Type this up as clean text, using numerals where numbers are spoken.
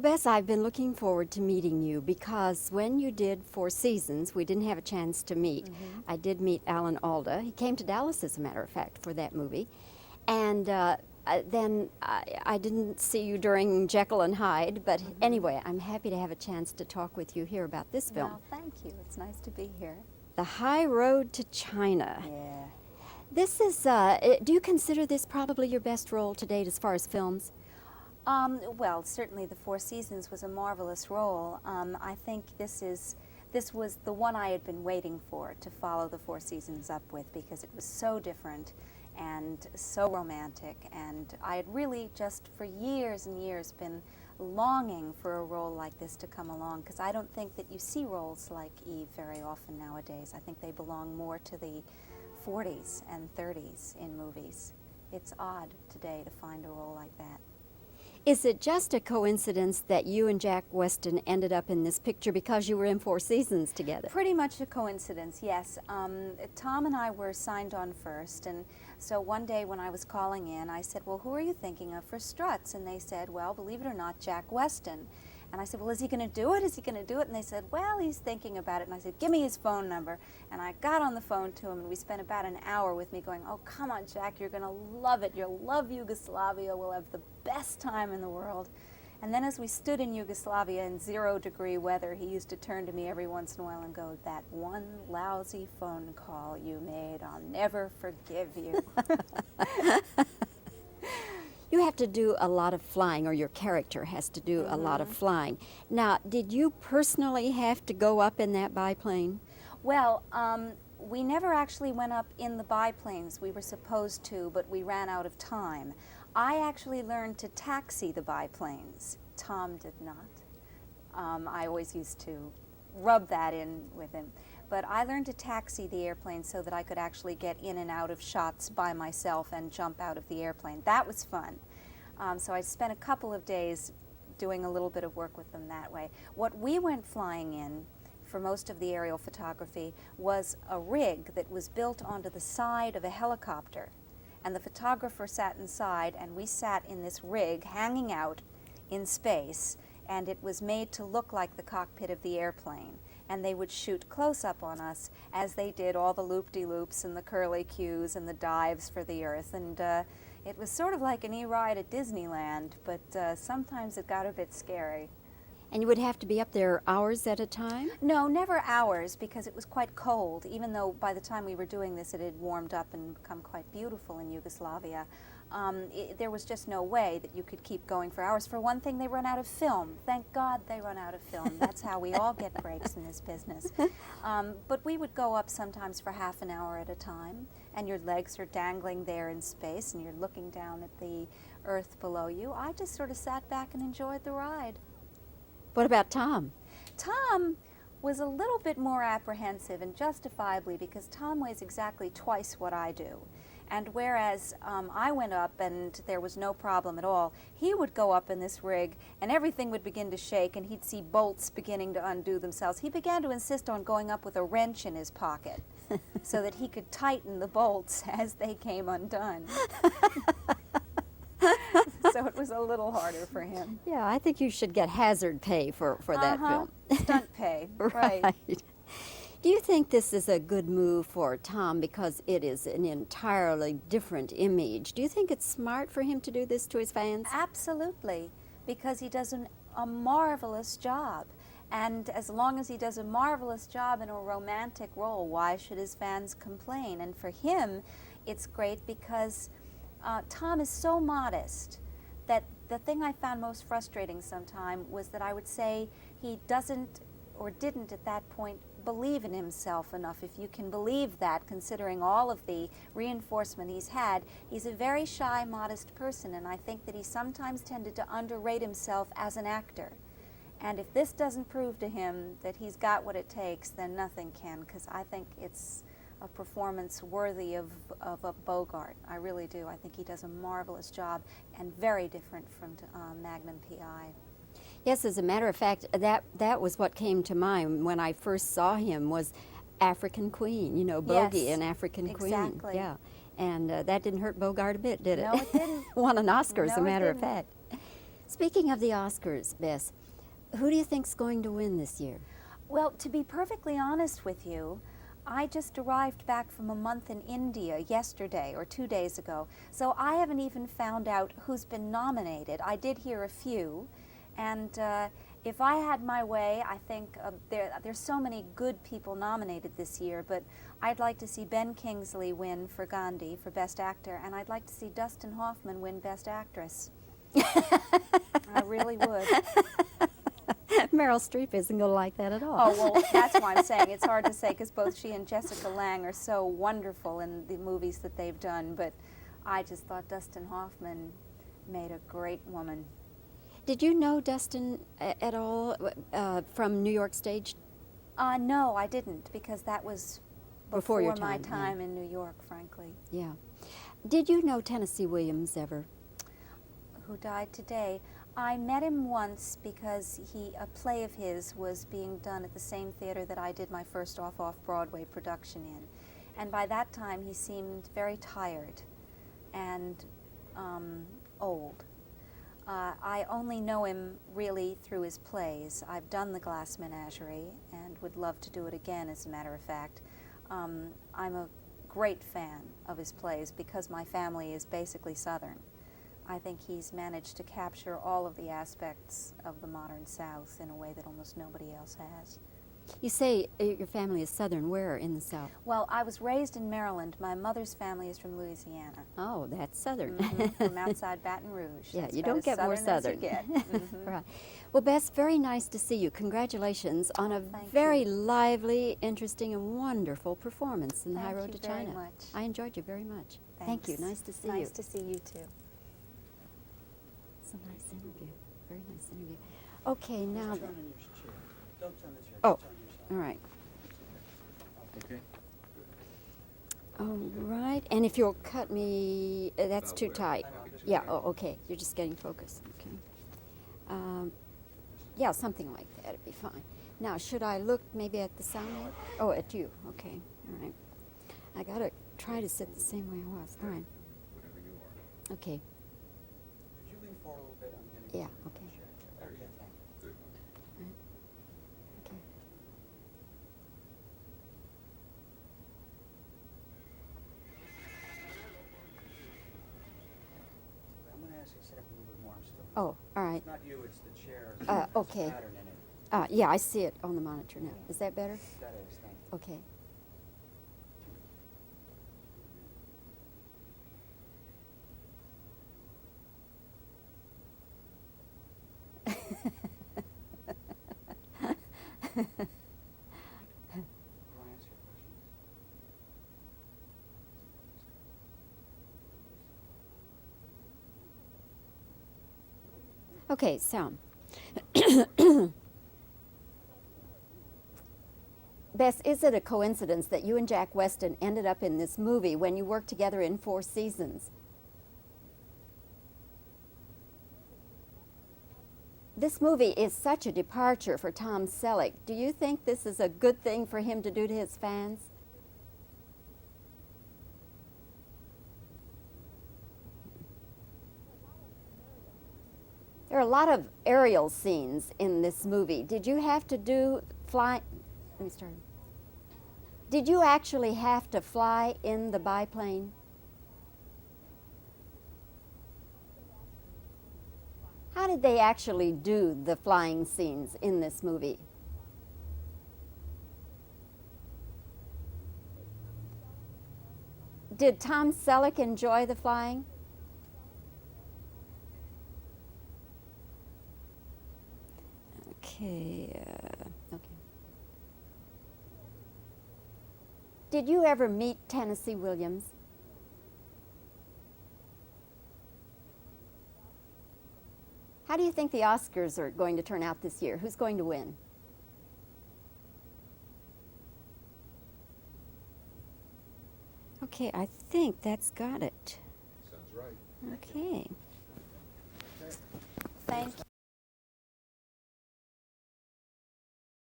Bess, I've been looking forward to meeting you because when you did Four Seasons, we didn't have a chance to meet. I did meet Alan Alda. He came to Dallas, as a matter of fact, for that movie. And then I didn't see you during Jekyll and Hyde, but anyway, I'm happy to have a chance to talk with you here about this film. Well, thank you. It's nice to be here. The High Road to China. Yeah. This is, do you consider this probably your best role to date as far as films? Well, certainly the Four Seasons was a marvelous role. I think this was the one I had been waiting for to follow the Four Seasons up with, because it was so different and so romantic, and I had really just for years and years been longing for a role like this to come along, because I don't think that you see roles like Eve very often nowadays. I think they belong more to the 40s and 30s in movies. It's odd today to find a role like that. Is it just a coincidence that you and Jack Weston ended up in this picture because you were in Four Seasons together? Pretty much a coincidence, yes. Tom and I were signed on first, and so one day when I was calling in, I said, well, who are you thinking of for Struts? And they said, well, believe it or not, Jack Weston. And I said, well, is he going to do it? Is he going to do it? And they said, well, he's thinking about it. And I said, give me his phone number. And I got on the phone to him, and we spent about an hour with me going, oh, come on, Jack, you're going to love it. You'll love Yugoslavia. We'll have the best time in the world. And then as we stood in Yugoslavia in 0-degree weather, he used to turn to me every once in a while and go, that one lousy phone call you made, I'll never forgive you. You have to do a lot of flying, or your character has to do a lot of flying. Now, did you personally have to go up in that biplane? Well, we never actually went up in the biplanes. We were supposed to, but we ran out of time. I actually learned to taxi the biplanes. Tom did not. I always used to rub that in with him. But I learned to taxi the airplane so that I could actually get in and out of shots by myself and jump out of the airplane. That was fun. So I spent a couple of days doing a little bit of work with them that way. What we went flying in for most of the aerial photography was a rig that was built onto the side of a helicopter. And the photographer sat inside, and we sat in this rig hanging out in space, and it was made to look like the cockpit of the airplane. And they would shoot close-up on us as they did all the loop-de-loops and the curly-cues and the dives for the Earth. And it was sort of like an e-ride at Disneyland, but sometimes it got a bit scary. And you would have to be up there hours at a time? No, never hours, because it was quite cold, even though by the time we were doing this it had warmed up and become quite beautiful in Yugoslavia. There was just no way that you could keep going for hours. For one thing, they run out of film. Thank God they run out of film. That's how we all get breaks in this business. But we would go up sometimes for half an hour at a time, and your legs are dangling there in space, and you're looking down at the Earth below you. I just sort of sat back and enjoyed the ride. What about Tom? Tom was a little bit more apprehensive, and justifiably, because Tom weighs exactly twice what I do. And whereas I went up and there was no problem at all, he would go up in this rig and everything would begin to shake, and he'd see bolts beginning to undo themselves. He began to insist on going up with a wrench in his pocket so that he could tighten the bolts as they came undone. So it was a little harder for him. Yeah, I think you should get hazard pay for that film. Stunt pay, right. Do you think this is a good move for Tom because it is an entirely different image? Do you think it's smart for him to do this to his fans? Absolutely, because he does a marvelous job. And as long as he does a marvelous job in a romantic role, why should his fans complain? And for him, it's great because Tom is so modest that the thing I found most frustrating sometime was that I would say he doesn't or didn't at that point believe in himself enough, if you can believe that, considering all of the reinforcement he's had. He's a very shy, modest person, and I think that he sometimes tended to underrate himself as an actor. And if this doesn't prove to him that he's got what it takes, then nothing can, because I think it's a performance worthy of a Bogart. I really do. I think he does a marvelous job, and very different from Magnum P.I. Yes, as a matter of fact, that was what came to mind when I first saw him, was African Queen, you know, Bogie and African Queen. Exactly. Yeah, and that didn't hurt Bogart a bit, did it? No, it didn't. Won an Oscar, as No, a matter it of fact. Speaking of the Oscars, Bess, who do you think's going to win this year? Well, to be perfectly honest with you, I just arrived back from a month in India yesterday or 2 days ago, so I haven't even found out who's been nominated. I did hear a few, and if I had my way, I think there's so many good people nominated this year, but I'd like to see Ben Kingsley win for Gandhi for Best Actor, and I'd like to see Dustin Hoffman win Best Actress. I really would. Meryl Streep isn't going to like that at all. Oh, well, that's why I'm saying it's hard to say because both she and Jessica Lange are so wonderful in the movies that they've done, but I just thought Dustin Hoffman made a great woman. Did you know Dustin at all from New York Stage? No, I didn't because that was Before your my time, time yeah. in New York, frankly. Yeah. Did you know Tennessee Williams ever? Who died today. I met him once because a play of his was being done at the same theater that I did my first off-Broadway production in. And by that time he seemed very tired and old. I only know him really through his plays. I've done The Glass Menagerie and would love to do it again, as a matter of fact. I'm a great fan of his plays because my family is basically Southern. I think he's managed to capture all of the aspects of the modern South in a way that almost nobody else has. You say your family is Southern. Where in the South? Well, I was raised in Maryland. My mother's family is from Louisiana. Oh, that's Southern. From outside Baton Rouge. Yeah, That's you about don't as get more Southern Southern. as you get. Right. Well, Bess, very nice to see you. Congratulations on a Thank very you. lively, interesting, and wonderful performance in The High Thank Road you to very China. much. I enjoyed you very much. Thank you. Thanks. Nice to see you. Nice to see you too. It's a nice interview. Very nice interview. Okay, now. Turn in your chair. Don't turn the chair. Oh, Just turn yourself. all right. Okay. All right. And if you'll cut me, that's About too where? tight. I know, I'm just Yeah. gonna- Oh, okay. You're just getting focused. Okay. Yeah, something like that. It'd be fine. Now, should I look maybe at the sound? Oh, at you. Okay. All right. I gotta try to sit the same way I was. All right. Whatever you are. Okay. Could you lean forward a little bit? I'm gonna Yeah, get okay. in the chair. Okay, thank you. Good. Okay. I'm gonna ask you to sit up a little bit more. I'm still. Oh, all right. It's not you, it's the chair. Okay. There's a pattern in it. Yeah, I see it on the monitor now. Is that better? That is, thank you. Okay. You wanna answer your questions? Okay, so. Bess, is it a coincidence that you and Jack Weston ended up in this movie when you worked together in 4 Seasons? This movie is such a departure for Tom Selleck. Do you think this is a good thing for him to do to his fans? There are a lot of aerial scenes in this movie. Did you have to do fly? Let me start. Did you actually have to fly in the biplane? How did they actually do the flying scenes in this movie? Did Tom Selleck enjoy the flying? Okay. Did you ever meet Tennessee Williams? How do you think the Oscars are going to turn out this year? Who's going to win? Okay, I think that's got it. Sounds right. Okay. Thank